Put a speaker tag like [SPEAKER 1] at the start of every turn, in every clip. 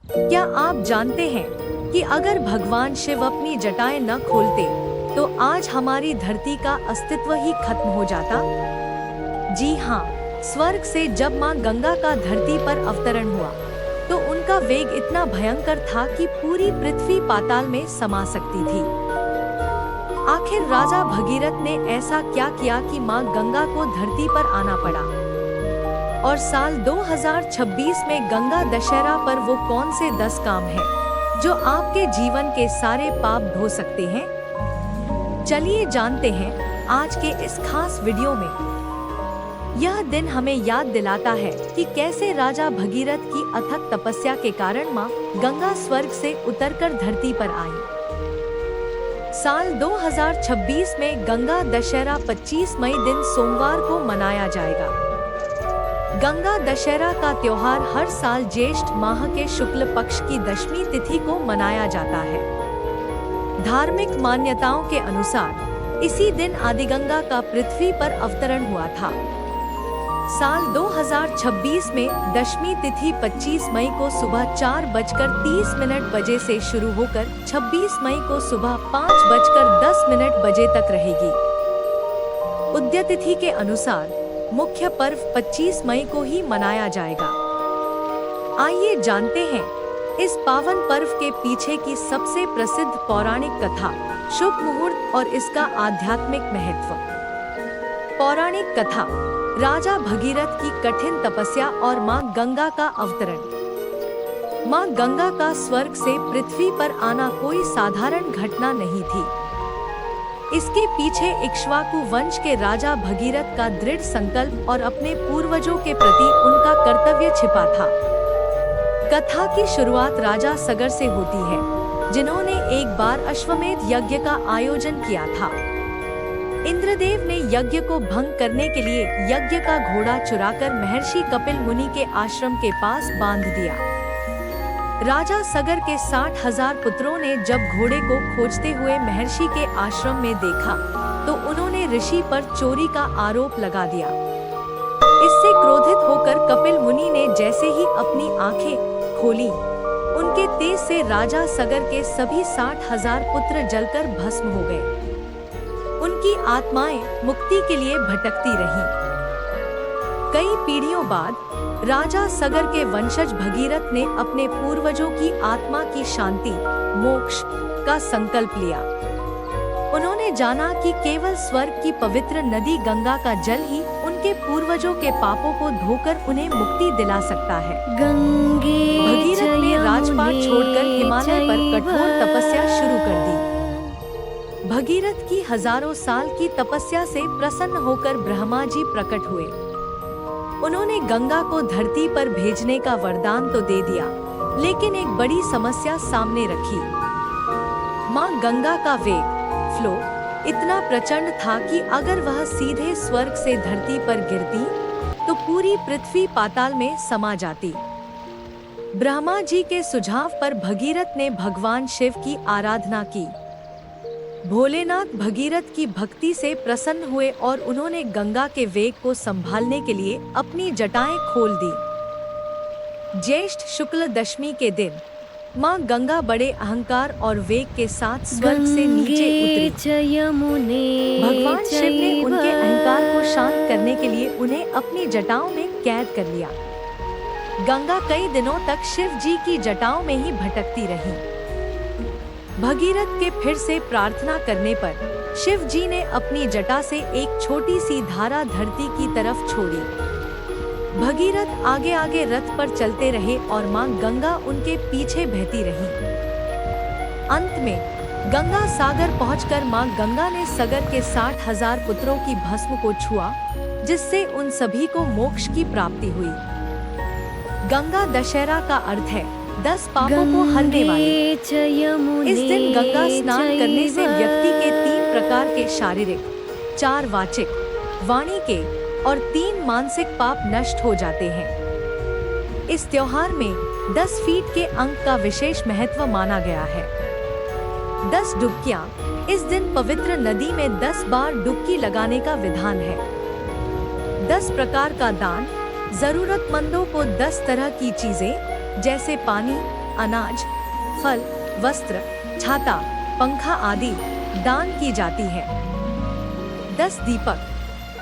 [SPEAKER 1] क्या आप जानते हैं कि अगर भगवान शिव अपनी जटाएं न खोलते तो आज हमारी धरती का अस्तित्व ही खत्म हो जाता? जी हाँ, स्वर्ग से जब माँ गंगा का धरती पर अवतरण हुआ तो उनका वेग इतना भयंकर था कि पूरी पृथ्वी पाताल में समा सकती थी। आखिर राजा भगीरथ ने ऐसा क्या किया कि माँ गंगा को धरती पर आना पड़ा? और साल 2026 में गंगा दशहरा पर वो कौन से 10 काम हैं जो आपके जीवन के सारे पाप धो सकते हैं? चलिए जानते हैं आज के इस खास वीडियो में। यह दिन हमें याद दिलाता है कि कैसे राजा भगीरथ की अथक तपस्या के कारण माँ गंगा स्वर्ग से उतरकर धरती पर आई। साल 2026 में गंगा दशहरा 25 मई दिन सोमवार को मनाया जाएगा। गंगा दशहरा का त्योहार हर साल ज्येष्ठ माह के शुक्ल पक्ष की दशमी तिथि को मनाया जाता है। धार्मिक मान्यताओं के अनुसार इसी दिन आदिगंगा का पृथ्वी पर अवतरण हुआ था। साल 2026 में दशमी तिथि 25 मई को सुबह 4:30 बजे से शुरू होकर 26 मई को सुबह 5:10 बजे तक रहेगी। उदय तिथि के अनुसार मुख्य पर्व 25 मई को ही मनाया जाएगा। आइए जानते हैं इस पावन पर्व के पीछे की सबसे प्रसिद्ध पौराणिक कथा, शुभ मुहूर्त और इसका आध्यात्मिक महत्व। पौराणिक कथा, राजा भगीरथ की कठिन तपस्या और माँ गंगा का अवतरण। माँ गंगा का स्वर्ग से पृथ्वी पर आना कोई साधारण घटना नहीं थी। इसके पीछे इक्ष्वाकु वंश के राजा भगीरथ का दृढ़ संकल्प और अपने पूर्वजों के प्रति उनका कर्तव्य छिपा था। कथा की शुरुआत राजा सगर से होती है, जिन्होंने एक बार अश्वमेध यज्ञ का आयोजन किया था। इंद्रदेव ने यज्ञ को भंग करने के लिए यज्ञ का घोड़ा चुराकर महर्षि कपिल मुनि के आश्रम के पास बांध दिया। राजा सगर के 60,000 पुत्रों ने जब घोड़े को खोजते हुए महर्षि के आश्रम में देखा तो उन्होंने ऋषि पर चोरी का आरोप लगा दिया। इससे क्रोधित होकर कपिल मुनि ने जैसे ही अपनी आंखें खोली, उनके तेज से राजा सगर के सभी 60,000 पुत्र जलकर भस्म हो गए। उनकी आत्माएं मुक्ति के लिए भटकती रहीं। कई पीढ़ियों बाद राजा सगर के वंशज भगीरथ ने अपने पूर्वजों की आत्मा की शांति, मोक्ष का संकल्प लिया। उन्होंने जाना कि केवल स्वर्ग की पवित्र नदी गंगा का जल ही उनके पूर्वजों के पापों को धोकर उन्हें मुक्ति दिला सकता है। भगीरथ ने राजपाट छोड़कर हिमालय पर कठोर तपस्या शुरू कर दी। भगीरथ की हजारों साल की तपस्या से प्रसन्न होकर ब्रह्मा जी प्रकट हुए। उन्होंने गंगा को धरती पर भेजने का वरदान तो दे दिया, लेकिन एक बड़ी समस्या सामने रखी। माँ गंगा का वेग, फ्लो इतना प्रचंड था कि अगर वह सीधे स्वर्ग से धरती पर गिरती तो पूरी पृथ्वी पाताल में समा जाती। ब्रह्मा जी के सुझाव पर भगीरथ ने भगवान शिव की आराधना की। भोलेनाथ भगीरथ की भक्ति से प्रसन्न हुए और उन्होंने गंगा के वेग को संभालने के लिए अपनी जटाएं खोल दी। ज्येष्ठ शुक्ल दशमी के दिन माँ गंगा बड़े अहंकार और वेग के साथ स्वर्ग से नीचे उतरी। भगवान शिव ने उनके अहंकार को शांत करने के लिए उन्हें अपनी जटाओं में कैद कर लिया। गंगा कई दिनों तक शिव जी की जटाओं में ही भटकती रही। भगीरथ के फिर से प्रार्थना करने पर शिव जी ने अपनी जटा से एक छोटी सी धारा धरती की तरफ छोड़ी। भगीरथ आगे आगे रथ पर चलते रहे और माँ गंगा उनके पीछे बहती रही। अंत में गंगा सागर पहुंचकर माँ गंगा ने सगर के 60,000 पुत्रों की भस्म को छुआ, जिससे उन सभी को मोक्ष की प्राप्ति हुई। गंगा दशहरा का अर्थ है 10 पापों को हरने वाली। इस दिन गंगा स्नान करने से व्यक्ति के 3 प्रकार के शारीरिक, 4 वाचिक, वाणी के और 3 मानसिक पाप नष्ट हो जाते हैं। इस त्योहार में 10 फीट के अंक का विशेष महत्व माना गया है। 10 डुबकियां, इस दिन पवित्र नदी में 10 बार डुबकी लगाने का विधान है। 10 प्रकार का दान, जरूरतमंदों को 10 तरह की चीजें जैसे पानी, अनाज, फल, वस्त्र, छाता, पंखा आदि दान की जाती है। 10 दीपक।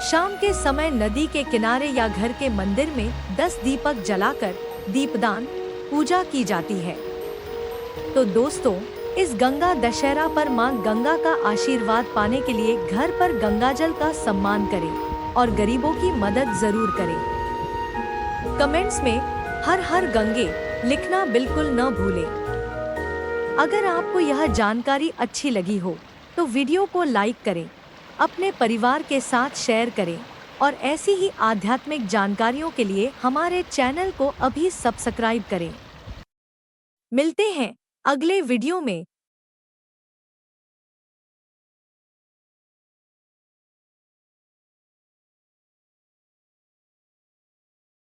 [SPEAKER 1] शाम के समय नदी के किनारे या घर के मंदिर में 10 दीपक जलाकर दीपदान पूजा की जाती है। तो दोस्तों, इस गंगा दशहरा पर मां गंगा का आशीर्वाद पाने के लिए घर पर गंगाजल का सम्मान करें और गरीबों की मदद जरूर करें। कमेंट्स में हर हर गंगे लिखना बिल्कुल न भूलें। अगर आपको यह जानकारी अच्छी लगी हो तो वीडियो को लाइक करें, अपने परिवार के साथ शेयर करें और ऐसी ही आध्यात्मिक जानकारियों के लिए हमारे चैनल को अभी सब्सक्राइब करें। मिलते हैं अगले वीडियो में